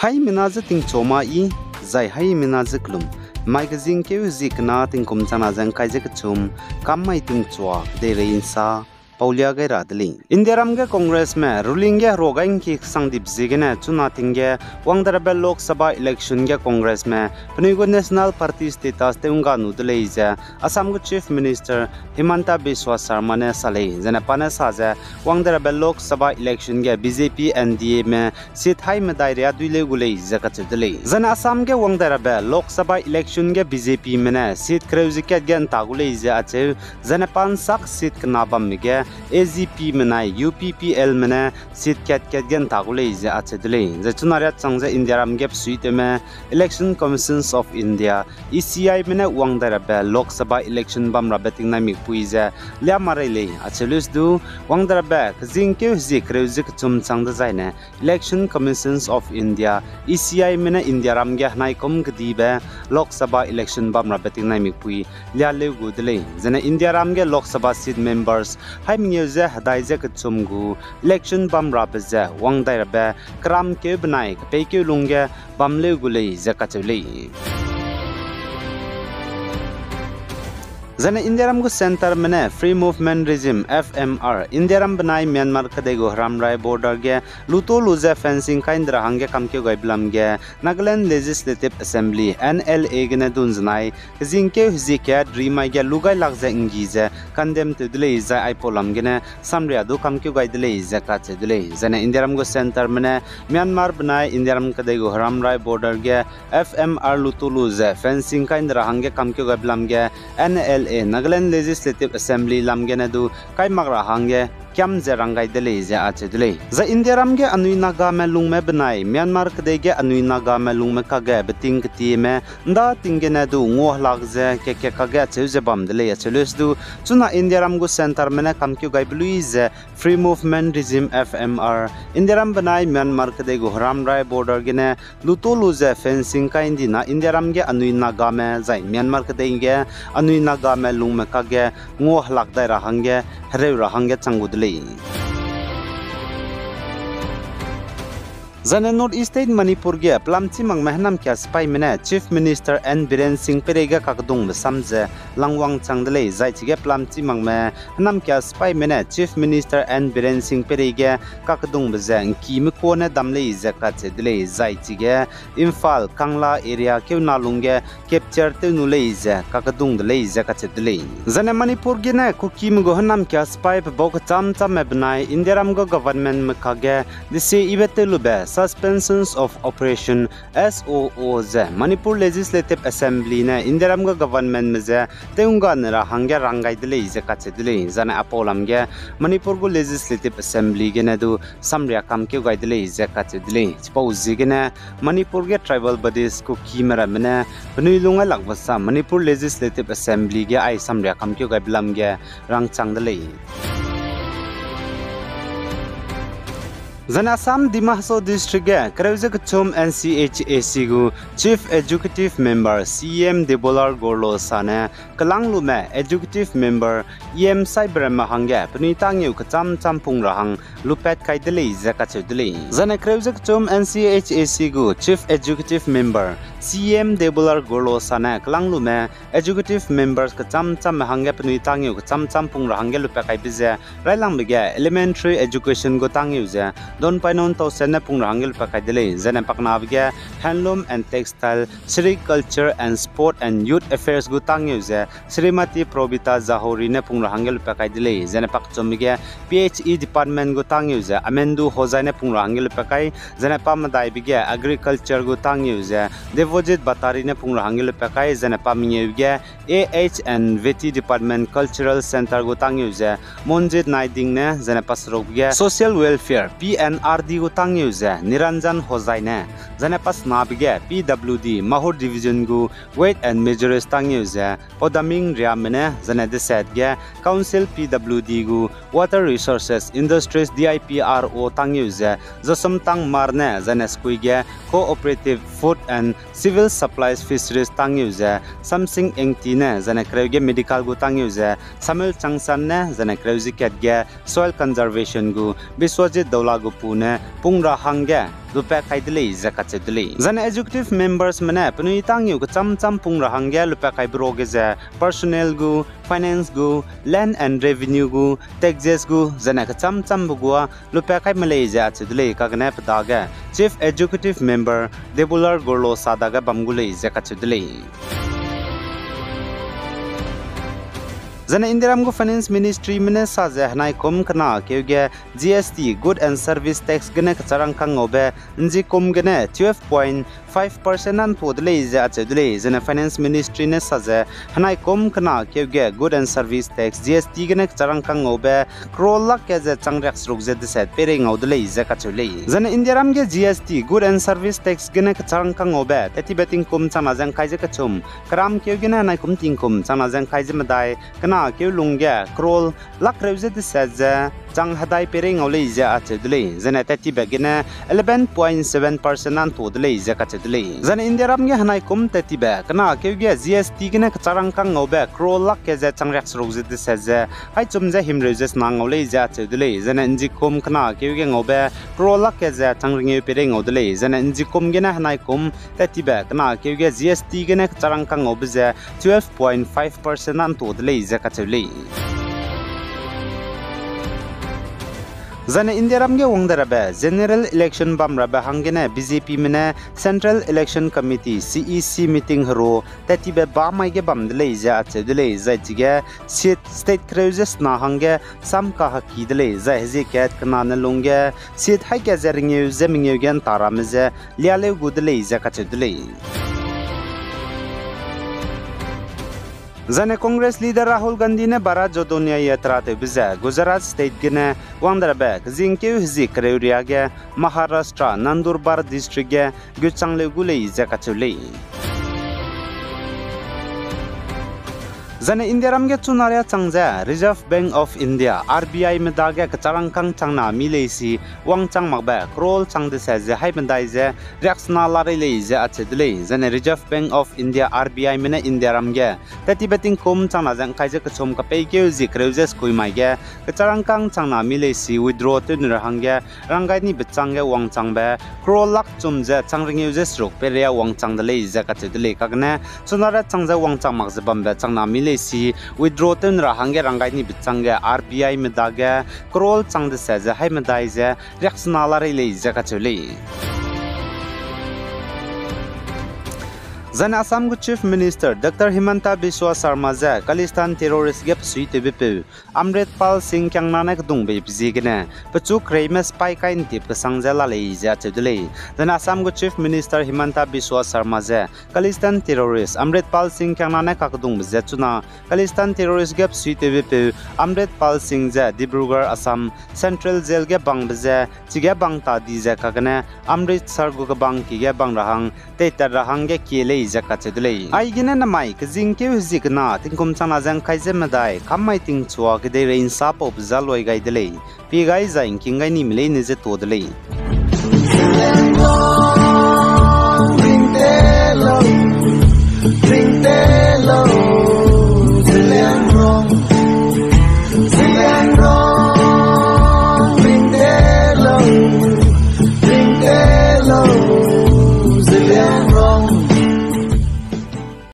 Hai minaza ting choma I zai hai minaza klum magazine ke zik na ting kum chana jang kai jek chum kam mai ting chwa de rein sa Paulia gai radli India ram ge Congress में ruling ge rogain ki sangdip zigene chuna tinge wangdarabel Lok Sabha election ge Congress में pnigo National Party status teunga nudle ija Assam ge Chief Minister Himanta Biswa Sarma ne salei jana pane saja wangdarabel Lok Sabha election ge BJP NDA में seat hai में दायरा दुले गुले ija kachudle jana Assam ge wangdarabel Lok Sabha election ge BJP में ne seat kreuziket gen tagule ija ache jana pan sak seat knabam ge AGP menai UPPL mena seat cat gen tagule ije achedle je chunaria changja India ram gap suite me Election Commissions of India ECI mena wangdara ba Lok Sabha election bam rabeting na mi puija lia marele achelus du wangdara ba jingke jikre zik chum changda jaina Election Commissions of India ECI mena India ram ge hnai kom gdi ba Lok Sabha election bam rabeting na mi pui lia le gudle jena India ram ge Lok Sabha seat members Miyuze hadaize kchumgu election bam rapaze wangdairabe kram ke bnai pe ke lunge bamle gulei zakachuli Zana Indiaram gu center mene free movement regime FMR Indiaram banai Myanmar kade go Ramrai border ge luto luze fencing kaindra hange kamke gaiblam ge Nagaland Legislative Assembly NLA ge ne dunznai zinke hzike dreamai ge lugai lagze ingize condemn to dile iza ipolam ge ne samria du kamke gaidile iza kache dile Zana Indiaram gu center mene Myanmar banai Indiaram kade go Ramrai border ge FMR luto luze fencing kaindra hange kamke gaiblam ge NLA Nagaland Legislative Assembly lamgena du kai magra hange kyam zerangai dele je achedle za India ramge anui naga me lungme banai Myanmar kdege anui naga me lungme kage beting ti me nda tingena du ngoh lagze ke kage cheuze bam dele achelus du chuna India ramgu center mena kamkyu gai bluize free movement regime FMR India ram banai Myanmar kdege Ramrai border gene lutoluze fencing kaindi na India ramge anui naga me zai Myanmar kdege anui naga me lungme kage ngoh lagdai rahange hereu rahange changudle Zana North East State Manipur ge plamchi mang mehnam kya spy mena Chief Minister N Biren Singh Perega kakdung samje langwang changdle zai chige plamchi mang me nam kya spy mena Chief Minister N Biren Singh Perega kakdung bjang kim ko ne damle zaka chedle zai chige Imphal Kangla area keuna lungge capture te nule ze kakdung dle zaka chedle Zana Manipur ge na ku kim go nam kya spy bok cham cham me bnai Indiaram go government me kage dise ibetelu be Suspensions of Operation SOOZ Manipur Legislative Assembly na Indiaram ga government meje teunga nara hangya rangai dile je kache dile jana apolam ge Manipur go Legislative Assembly ge na du samria kam ke gai dile je kache dile chpauzi ge na Manipur ge tribal bodies ko kimera mena bnui lunga lagbasa Manipur Legislative Assembly ge ai samria kam ke gai blam ge rang chang dile Zana Assam Dimahso district ge Kreuzik Chom NCHAC gu Chief Executive Member CM Debolar Gorlo sane Kalanglu me Executive Member EM Cyberma hange Punitang yu kacham champung rahang lupet kaidele zakachudle Zana Kreuzik Chom NCHAC gu Chief Executive Member CM Debolar Gorlo sane Kalanglu me Executive Members kacham cham hange Punitang yu kacham champung rahang lupet kaibize Railang bege Elementary Education go tang yu ze Don painon to sene pung rangil pakaidele zene paknavge handloom and textile sericulture and sport and youth affairs gutang use Srimati Probita Zahori ne pung rangil pakaidele zene pakchomige PHE department gutang use amendu hozaine pung rangil pakai zene pamadai bige agriculture gutang use Devojit Batari ne pung rangil pakai zene pamiyege AH and VT department cultural center gutang use Monjit Naiding ne zene pasrogge social welfare PNRD gutang use Niranjan Hozaine Zanepas Nabige PWD Mahur division gu weight and measures tang use Podaming Riamene Zanede Setge Council PWD gu Water Resources Industries DIPRO tang use Zosam tang marne Zaneskuige Cooperative Food and Civil Supplies Fisheries tang use Samsing Engtine Zanekreuge Medical gutang use Samuel Changsanne Zanekreuzi Ketge Soil Conservation gu Biswajit Dolagu Pune Pungra Hange lupa kai dele zaka chedele zan executive members mane pnui tang yu cham cham pung rahangya lupa kai bro ge za personnel gu finance gu land and revenue gu taxes gu zana ka cham cham bugwa lupa kai malaysia chedele ka gna pata ga chief executive member debular gorlo sadaga bamgule zaka chedele Zana Indiram go finance ministry mine sa hanai kom kana kege GST good and service tax gene charang kang obe nji kom gene 12.5% an podle ja chedle zana finance ministry ne sa hanai kom kana kege good and service tax GST gene charang kang obe krol ke je changrak sruk je de set pere ngaudle ja ka chule zana Indiram ge GST good and service tax gene charang kang obe tati beting kom chana jang kai je ka chum kram kege na hanai kom ting kom chana jang kai je madai kana kêu lùng gà crawl lắc rêu rất là dễ chẳng hadai pering olay ja achedle zana tati bagina 11.7% an todle ja kachedle zana indiaram ge hanai kum tati ba kana keu ge GST gina charang kang ngobe crawl lak ke ja changrak srok je sa ja hai chum ja him rejes nang olay ja achedle zana inji kum kana keu ge ngobe crawl lak ke ja changring pering odle zana inji kum gina hanai kum tati ba kana keu ge GST gina charang kang ngobe ja 12.5% an todle ja kachedle Zana Indiaram ge wongdara ba general election bam raba hangena BJP mena Central Election Committee CEC meeting haro tati ba ba mai ge bam dele ja achedele za jiga state cruises na hange sam ka haki dele za heze kat kana na longge state hai ge zeringe zeming gen taramze liale gudele za kachedele Zane Congress leader Rahul Gandhi ne bara jodonia yatra te biza Gujarat state gene wandara bek zinke hzi kreuria ge Maharashtra Nandurbar district ge guchangle gule zakachule Zane Indiaram ge chunaria changja Reserve Bank of India RBI me dage kacharang kang changna milesi wangchang magba krol changde sa je haibandai je reaksna lare le je achedle Zane Reserve Bank of India RBI me ne Indiaram ge tati beting kom changna jang kaije kachom ka pe ke ji kreujes kuimai ge kacharang kang changna milesi withdraw te nirhangge rangai ni bechang ge wangchang ba krol lak chum je changring uses rok pe rea wangchang de le je kachedle kagne chunaria changja wangchang magjabam ba changna si withdraw ten rahangge rangai ni bichange RBI medage krol changde saja hai medai je reaksnalare le jaka chule Zan Assam gu Chief Minister Dr. Himanta Biswa Sarma ja Khalistan terrorist gap suite bepe Amritpal Singh Kyangnanak dung be bzigene pachu kremes pai kain tip ka sangjala le ja chedle Zan Assam gu Chief Minister Himanta Biswa Sarma ja Khalistan terrorist Amritpal Singh Kyangnanak ka dung bze chuna Khalistan terrorist gap suite bepe Amritpal Singh ja Dibrugarh Assam Central Jail ge bang bze chiga bang ta di ja kagane Amritsar gu ka bang ki ge bang rahang te tar rahang ge kele Zakachedle. I gina na mai kazing ke zikna tinkum chana jang kaije madai kamai ting chua ke de rain sap of zaloi gai dele pi gai zain kingai ni mle ne je to dele